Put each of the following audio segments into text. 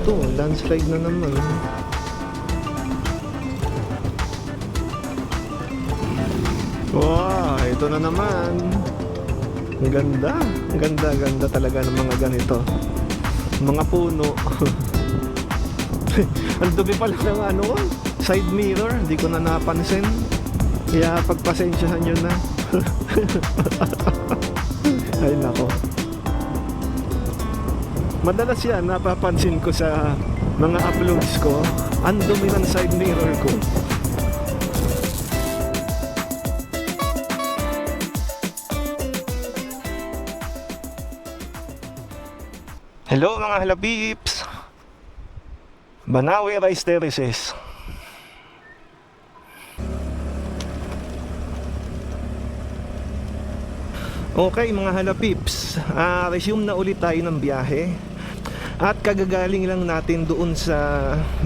to? Landslide na naman. Wow, ito na naman. Ang ganda. Ang ganda talaga ng mga ganito. Mga puno. Ang dumi pala ng ano, side mirror. Hindi ko na napansin. Kaya pagpasensyahan nyo na. Ay nako. Madalas yan napapansin ko sa mga uploads ko. Ang dumi ng side mirror ko. Hello mga halapips, Banawe Rice Terraces. Okay mga halapips, resume na ulit tayo ng biyahe. At kagagaling lang natin doon sa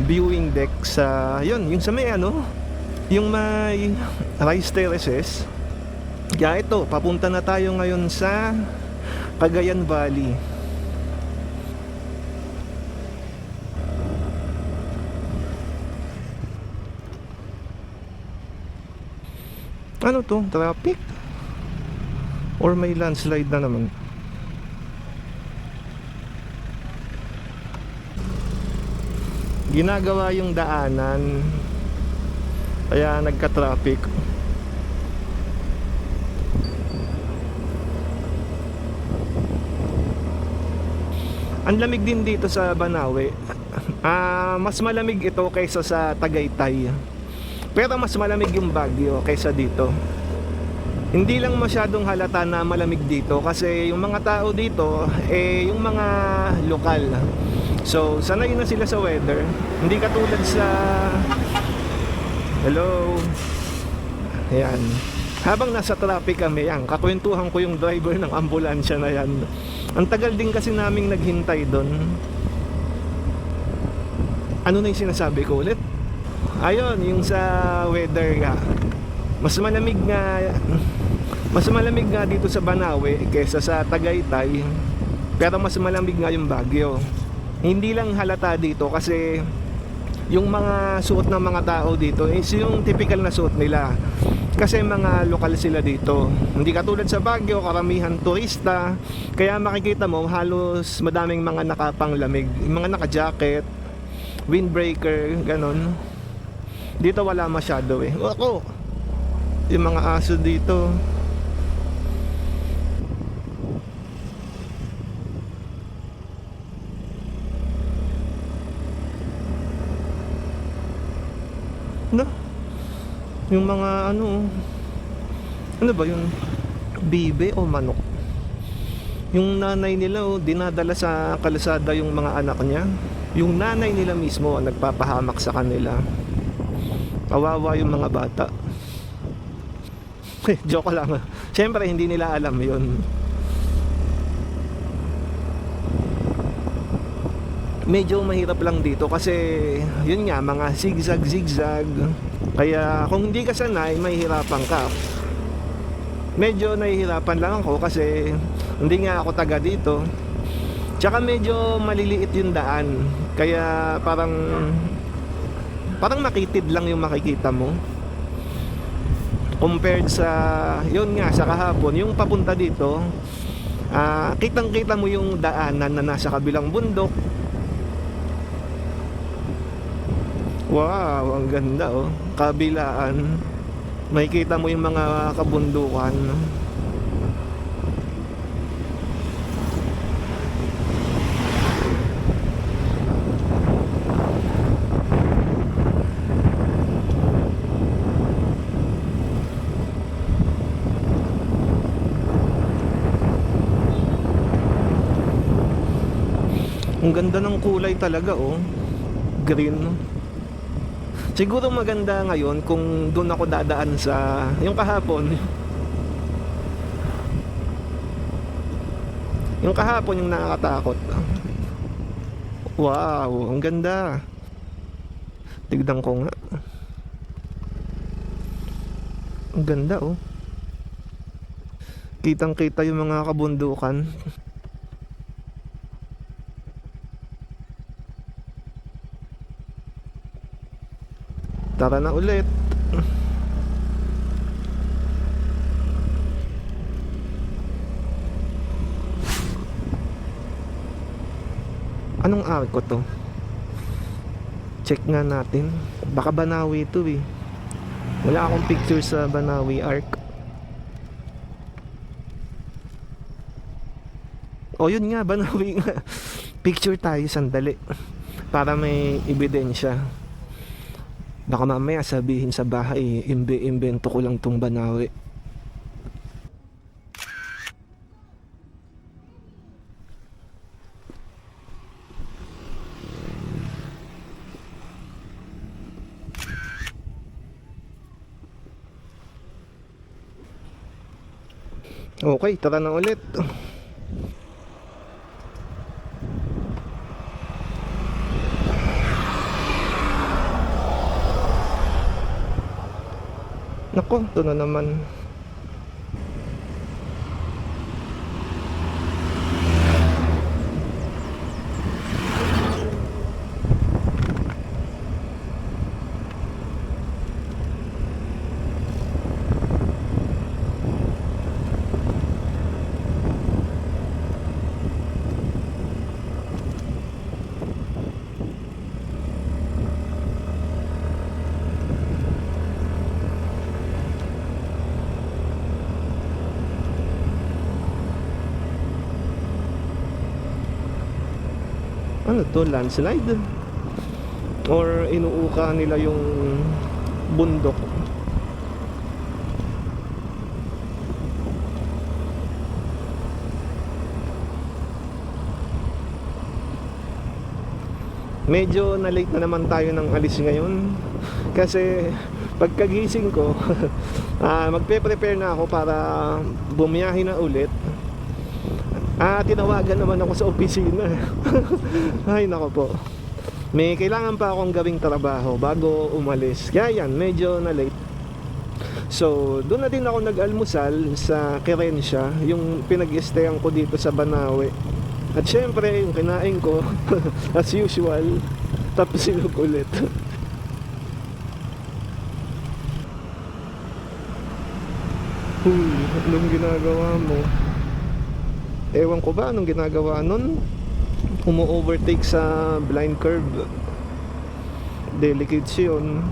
viewing deck sa, yun, yung sa may ano, yung may Rice Terraces. Kaya ito, papunta na tayo ngayon sa Cagayan Valley. Ano to? Traffic? Or may landslide na naman? Ginagawa yung daanan, kaya nagka-traffic. Ang lamig din dito sa Banawe. Mas malamig ito kaysa sa Tagaytay. Pero mas malamig yung Baguio kaysa dito. Hindi lang masyadong halata na malamig dito kasi yung mga tao dito yung mga lokal. So sanay na sila sa weather. Hindi katulad sa hello. Ayan. Habang nasa traffic kami, kakwentuhan ko yung driver ng ambulansya na yan. Ang tagal din kasi naming naghintay doon. Ano na yung sinasabi ko ulit? Ayun, yung sa weather nga. Mas malamig nga dito sa Banawe kaysa sa Tagaytay. Pero mas malamig nga yung Baguio. Hindi lang halata dito kasi yung mga suot ng mga tao dito is yung typical na suot nila. Kasi mga lokal sila dito. Hindi katulad sa Baguio, karamihan turista. Kaya makikita mo halos madaming mga nakapanglamig, mga naka-jacket, windbreaker, ganon. Dito wala masyado eh. Ako, yung mga aso dito. No? Yung mga ano ba yun? Bibe o manok? Yung nanay nila dinadala sa kalsada yung mga anak niya. Yung nanay nila mismo ang nagpapahamak sa kanila. Kawawa yung mga bata. Joke lang. Siyempre hindi nila alam yun. Medyo mahirap lang dito kasi yun nga, mga zigzag. Kaya kung hindi ka sanay, mahihirapan ka. Medyo nahihirapan lang ako kasi hindi nga ako taga dito. Tsaka medyo maliliit yung daan. Kaya parang makitid lang yung makikita mo compared sa yun nga sa kahapon. Yung papunta dito, kitang kita mo yung daanan na nasa kabilang bundok. Wow, ang ganda kabilaan, makikita mo yung mga kabundukan. Ang ganda ng kulay talaga green. Siguro maganda ngayon kung doon ako dadaan sa yung kahapon. Yung kahapon yung nakakatakot. Wow, ang ganda. Tignan ko nga. Ang ganda Kitang-kita yung mga kabundukan. Tara na ulit. Anong arko to? Check nga natin. Baka Banawi to eh. Wala akong picture sa Banawi Arc. O yun nga, Banawi nga. Picture tayo sandali para may ebidensya. Baka mamaya sabihin sa bahay, imbento ko lang tong Banawi. Okay, tara na ulit. Nako, ito na naman. Ano to, landslide? Or inuuka nila yung bundok? Medyo na-late na naman tayo ng alis ngayon. Kasi pagkagising ko magpe-prepare na ako para bumiyahe na ulit. Tinawagan naman ako sa opisina. Ay nako po, may kailangan pa akong gawing trabaho bago umalis. Kaya yan, medyo na late. So doon na din ako nag-almusal sa Querencia, yung pinag-stayan ko dito sa Banawi. At syempre yung kinain ko as usual, tapsilog ulit. Anong ginagawa mo? Ewan ko ba anong ginagawa nun. Umu-overtake sa blind curve. Delicate yun.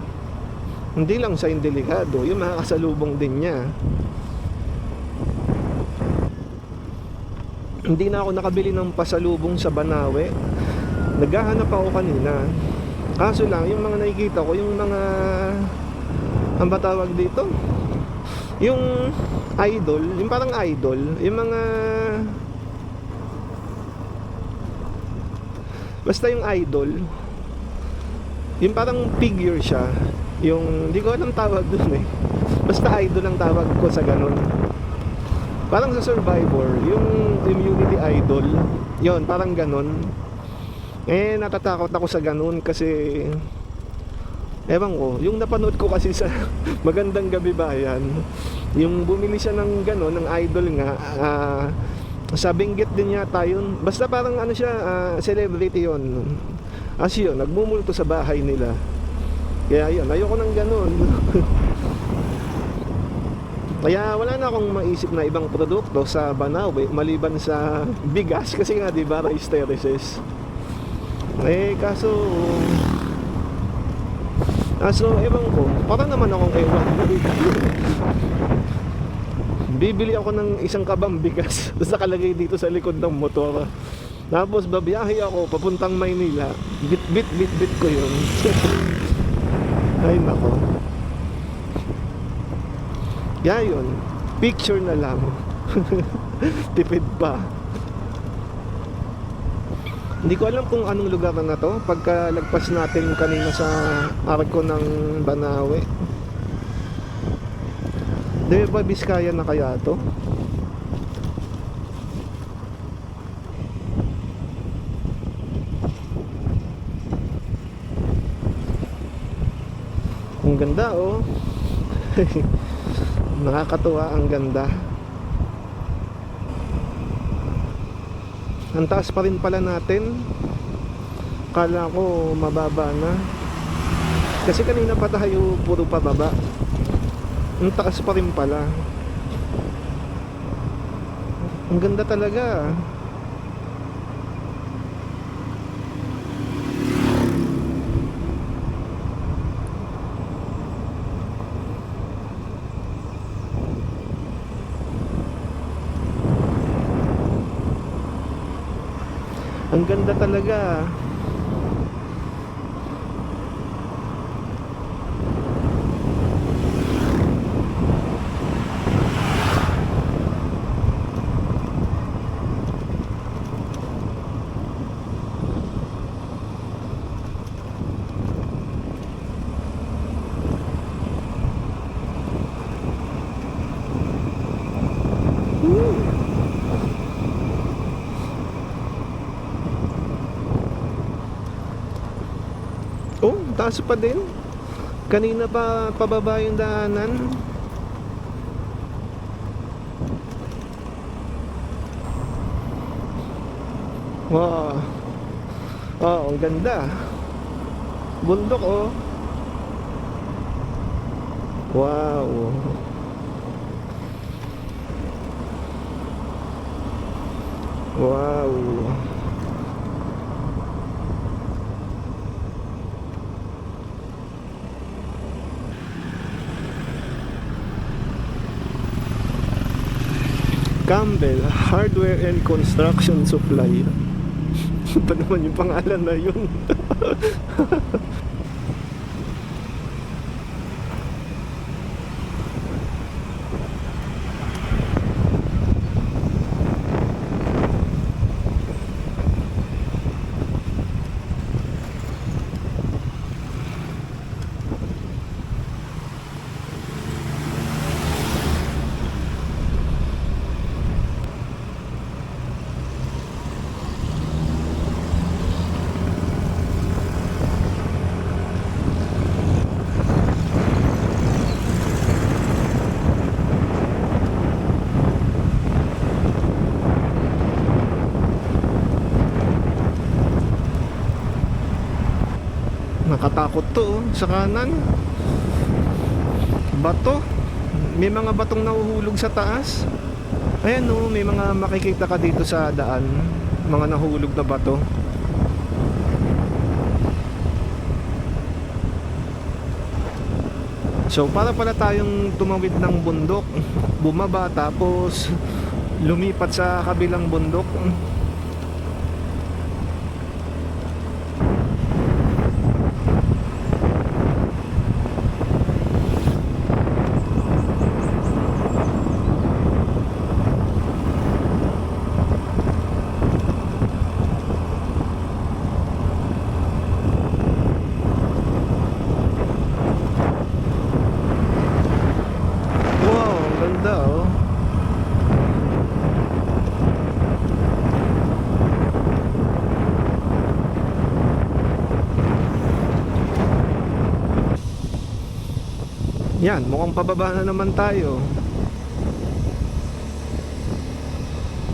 Hindi lang siya yung delikado, yung makakasalubong din niya. Hindi na ako nakabili ng pasalubong sa Banawi. Naghahanap ako kanina. Kaso lang, yung mga nakikita ko, yung mga, ang ba tawag dito? Yung idol, yung parang idol, yung mga, basta yung idol, yung parang figure siya, yung, di ko alam tawag dun eh. Basta idol ang tawag ko sa ganun. Parang sa Survivor, yung immunity idol, yon parang ganun. Natatakot ako sa ganun kasi ewan ko, yung napanood ko kasi sa Magandang Gabi Bayan, yung bumili siya ng gano'n, ng idol nga, sa Benguet din yata yun. Basta parang ano siya, celebrity yun. As yun, nagmumulto sa bahay nila. Kaya yun, ayoko ng gano'n. Kaya wala na akong maisip na ibang produkto sa Banawi maliban sa bigas kasi nga diba rice terraces. Kaso ewan ko, parang naman akong ewan. Bibili ako ng isang kabang bigas tapos nakalagay dito sa likod ng motor. Tapos babiyahe ako papuntang Maynila. Bit ko yun. Ay nako. Kaya yun, picture na lang. Tipid pa. Hindi ko alam kung anong lugar na to pagka lagpas natin kanina sa arko ng Banawi. Nueva Vizcaya na kaya to? Ang ganda oh. Nakakatuwa, ang ganda. Ang taas pa rin pala natin. Kala ko mababa na. Kasi kanina pa tayo puro pababa. Ang taas pa rin pala. Ang ganda talaga. Ang ganda talaga. Oh, taas pa din. Kanina pa pababa yung daanan. Wow. Oh, ang ganda. Bundok oh. Wow. Wow. Campbell Hardware and Construction Supply. Ba naman yung pangalan na yun? Nakatakot to oh. Sa kanan bato, may mga batong nahuhulog sa taas. Ayan oh, may mga makikita ka dito sa daan, mga nahulog na bato. So para pala tayong tumawid ng bundok, bumaba tapos lumipat sa kabilang bundok. Yan, mukhang pababa na naman tayo.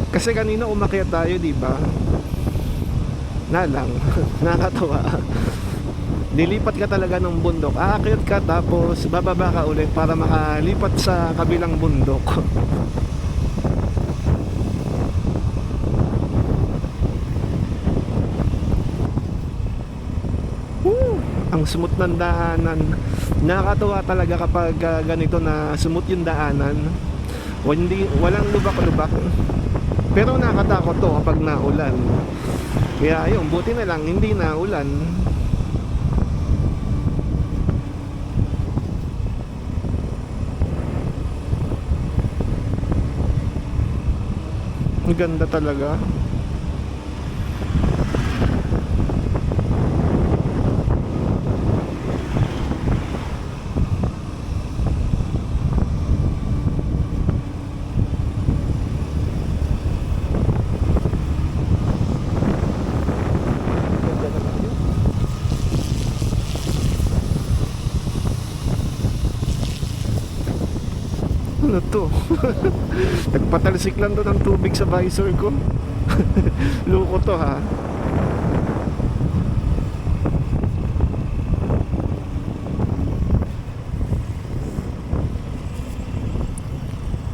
Kasi kanina umakyat tayo, di ba? Na lang, nakakatawa. Dilipat ka talaga ng bundok. Aakyat ka tapos bababa ka ulit para makalipat sa kabilang bundok. Ang smooth ng daanan. Nakakatuwa talaga kapag ganito na smooth yung daanan. Walang lubak-lubak. Pero nakakatakot to kapag naulan. Kaya ayun, buti na lang hindi naulan. Ang ganda talaga. Ano to? Nagpatalsik lang to ng tubig sa visor ko. Loko to ha.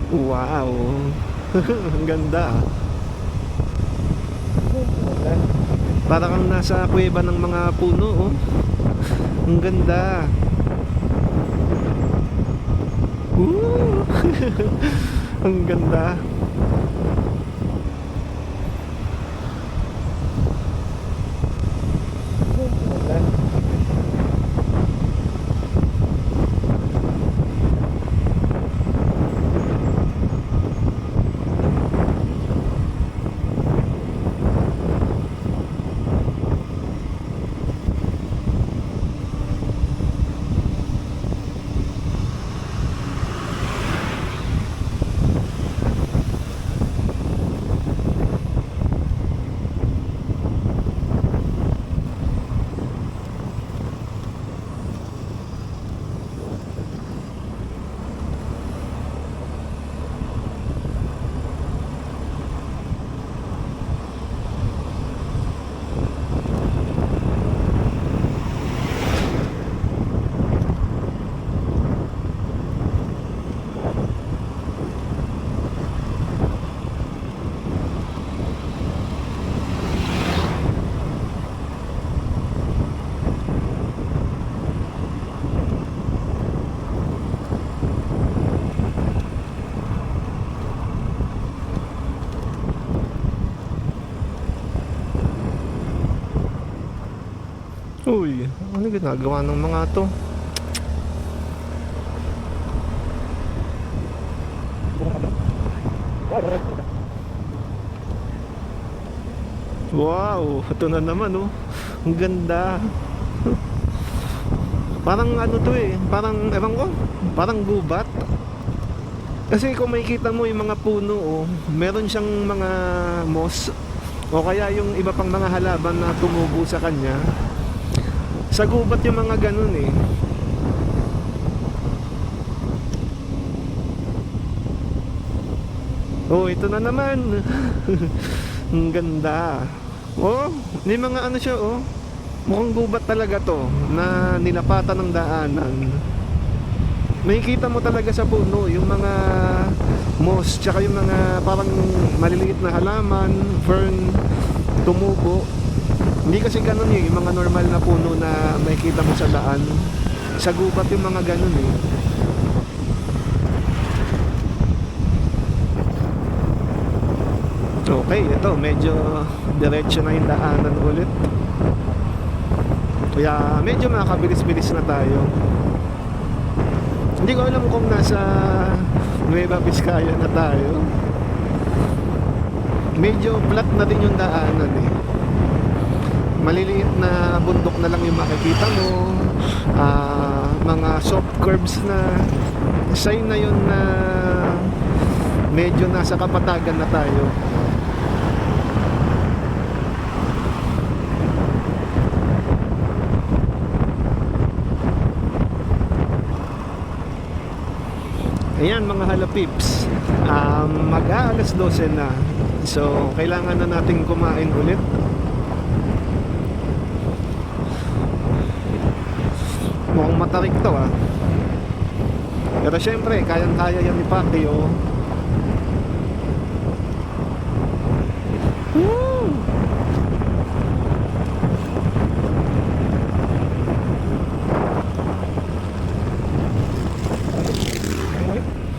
Wow. Ang ganda ah. Para kang nasa kuweba ng mga puno oh. Ang ganda. Woo! Ang ganda. Uy, ano ginagawa ng mga to? Wow, ito na naman oh. Ang ganda. Parang ano to eh, parang ewan ko, parang gubat. Kasi kung makikita mo yung mga puno oh, meron siyang mga moss o kaya yung iba pang mga halaman na tumubo sa kanya. Sa gubat yung mga ganun eh. Oh, ito na naman. Ang ganda. Oh, may mga ano siya oh. Mukhang gubat talaga to na nilapatan ng daanan. Makikita mo talaga sa puno yung mga moss tsaka yung mga parang maliliit na halaman, fern, tumubo. Hindi kasi ganun yung mga normal na puno na makikita mo sa daan. Sa gubat yung mga ganun eh. Okay, ito medyo diretso na yung daanan ulit. Kaya medyo makakabilis-bilis na tayo. Hindi ko alam kung nasa Nueva Vizcaya na tayo. Medyo flat na din yung daanan eh. Maliliit na bundok na lang yung makikita mo, mga soft curves na sign na yun na medyo nasa kapatagan na tayo. Ayan mga halapips, mag-aalas 12 na, so kailangan na nating kumain ulit. Mukhang matarik to ah. Pero syempre, kayang-kaya yan ni Pacquiao. Woo!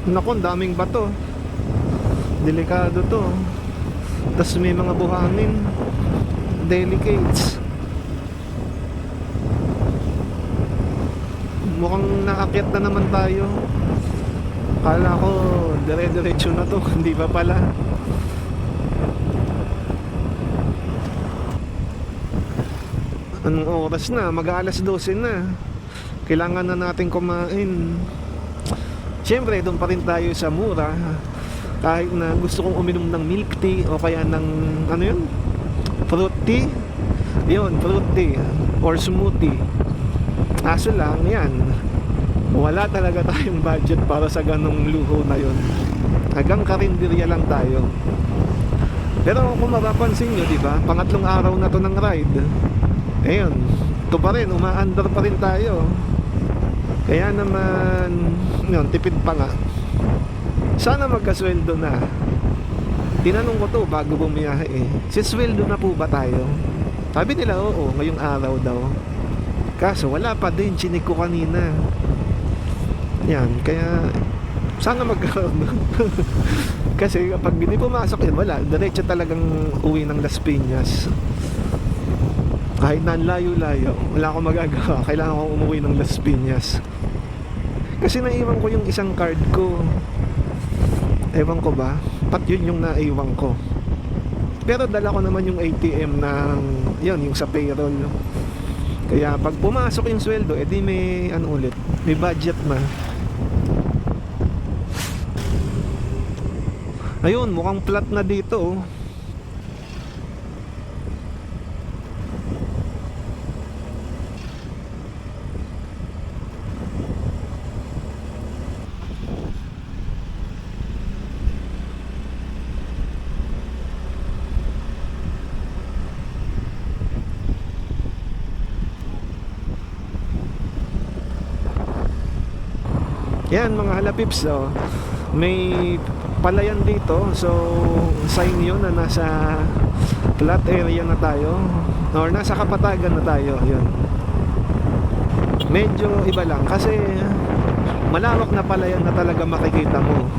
Naku, daming bato. Delikado to. Tapos may mga buhangin. Delicates. Mukhang naakyat na naman tayo. Kala ko dire-diretso na to. Hindi pa pala. Anong oras na? Mag-aalas 12 na. Kailangan na natin kumain. Siyempre doon pa rin tayo sa mura. Kahit na gusto kong uminom ng milk tea o kaya ng ano yun? Fruit tea. Yun, fruit tea or smoothie. Kaso lang, yan, wala talaga tayong budget para sa ganong luho na yun. Hanggang karinderya lang tayo. Pero kung mapapansin nyo, diba, pangatlong araw na to ng ride. Ayun, ito pa rin, umaandar pa rin tayo. Kaya naman, yun, tipid pa nga. Sana magkasweldo na. Tinanong ko to bago bumiyahe eh. Sisweldo na po ba tayo? Sabi nila oo, ngayong araw daw. Kaso wala pa din, chinik ko kanina. Yan, kaya sana magkaroon. Kasi kapag hindi pumasok yan, wala. Diretso talagang uwi ng Las Piñas. Kahit na layo-layo, wala akong magagawa. Kailangan ko umuwi ng Las Piñas. Kasi naiwan ko yung isang card ko. Ewan ko ba? Pat yun yung naiwan ko. Pero dala ko naman yung ATM ng yun, yung sa payroll. Kaya pag pumasok yung sweldo, edi may ano ulit, may budget na. Ayun, mukhang flat na dito oh. Yan mga halapips oh. May palayan dito. So sign yun na nasa flat area na tayo, or nasa kapatagan na tayo. Yun. Medyo iba lang kasi malawak na palayan na talaga makikita mo.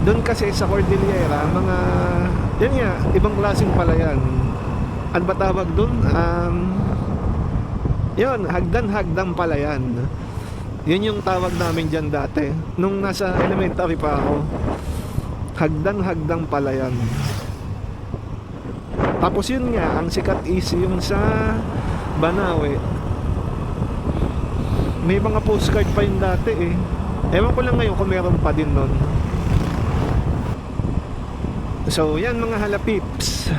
Doon kasi sa Cordillera, mga yun nga, ibang klaseng palayan. Ano ba tawag doon? Yun, hagdan-hagdang palayan. Yun yung tawag namin dyan dati nung nasa elementary pa ako. Hagdan-hagdang palayan. Tapos yun nga, ang sikat is yung sa Banawe. May mga postcard pa yun dati eh. Ewan ko lang ngayon kung meron pa din nun. So yan mga halapips,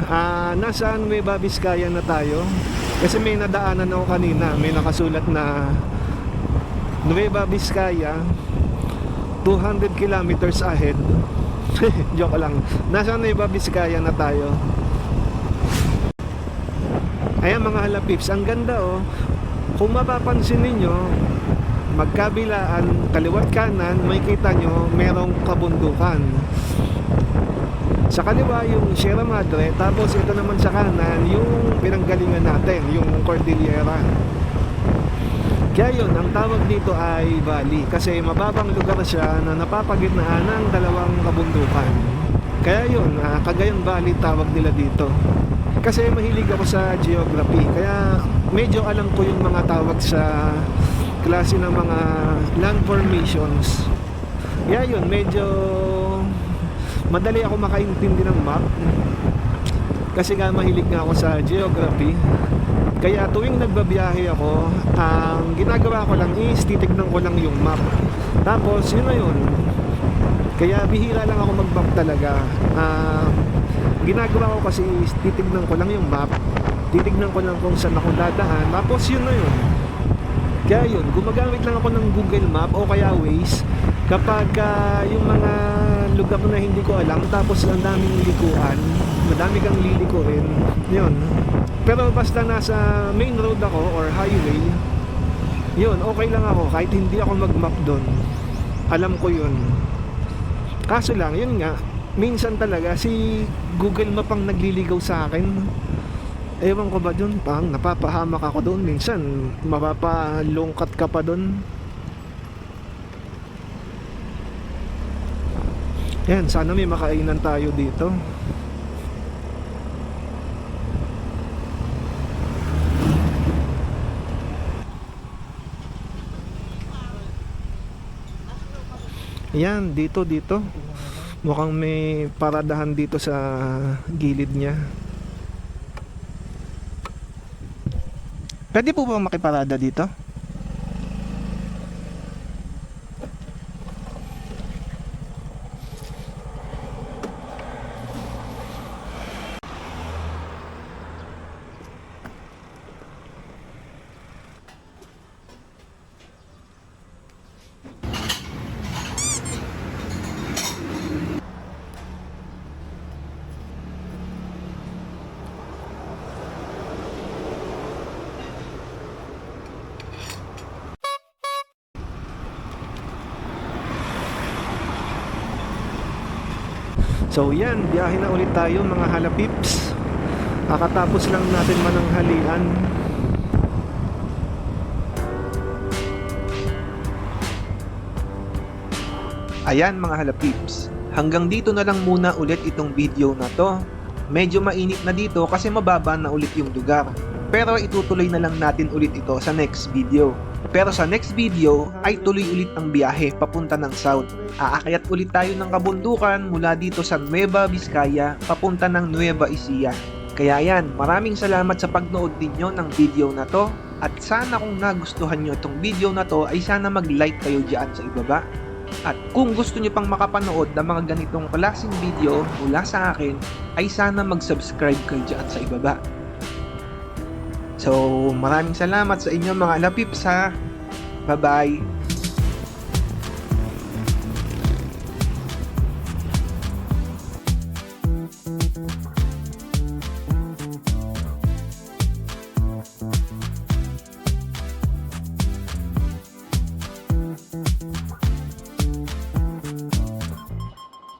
nasa Nueva Vizcaya na tayo. Kasi may nadaanan ako kanina, may nakasulat na Nueva Vizcaya 200 kilometers ahead. Joke lang. Nasa Nueva Vizcaya na tayo. Ayan mga halapips, ang ganda oh. Kung mapapansin ninyo, magkabilaan, kaliwat kanan, may kita nyo merong kabundukan. Sa kaliwa yung Sierra Madre, tapos ito naman sa kanan yung pinanggalingan natin, yung Cordillera. Kaya yun, ang tawag dito ay valley kasi mababang lugar siya na napapagitnaan ng dalawang kabundukan. Kaya yun, Cagayan Valley tawag nila dito. Kasi mahilig ako sa geography, kaya medyo alam ko yung mga tawag sa klase ng mga land formations. Kaya yun, medyo madali ako makaintindi ng map kasi nga mahilig nga ako sa geography. Kaya tuwing nagbabiyahe ako, ang ginagawa ko lang is titignan ko lang yung map. Tapos yun na yun. Kaya bihira lang ako mag-map talaga. Ginagawa ko kasi is titignan ko lang yung map. Titignan ko lang kung saan ako dadaan. Tapos yun na yun. Kaya yun, gumagamit lang ako ng Google Map o kaya Waze kapag yung mga lugar na hindi ko alam, tapos ang daming likuan, madami kang lilikuin, yun. Pero basta nasa main road ako or highway, yun, okay lang ako kahit hindi ako mag-map doon. Alam ko yun. Kaso lang, yun nga, minsan talaga si Google Map ang nagliligaw sa akin. Ewan ko ba dun, pang napapahamak ako doon. Minsan, mapapalungkat ka pa doon. Yan, sana may makainan tayo dito. Yan, dito. Mukhang may paradahan dito sa gilid niya. Pwede po ba makiparada dito? So yan, biyahe na ulit tayo mga halapips. Kakatapos lang natin mananghalian. Ayan mga halapips, hanggang dito na lang muna ulit itong video na to. Medyo mainit na dito kasi mababa na ulit yung lugar. Pero itutuloy na lang natin ulit ito sa next video. Pero sa next video ay tuloy ulit ang biyahe papunta ng south. Aakyat ulit tayo ng kabundukan mula dito sa Nueva Vizcaya papunta ng Nueva Ecija. Kaya yan, maraming salamat sa pagnood ninyo ng video na to. At sana kung nagustuhan nyo itong video na to ay sana mag-like kayo dyan sa ibaba. At kung gusto nyo pang makapanood ng mga ganitong klaseng video mula sa akin ay sana mag-subscribe kayo dyan sa ibaba. So, maraming salamat sa inyo mga halapips ha. Bye-bye.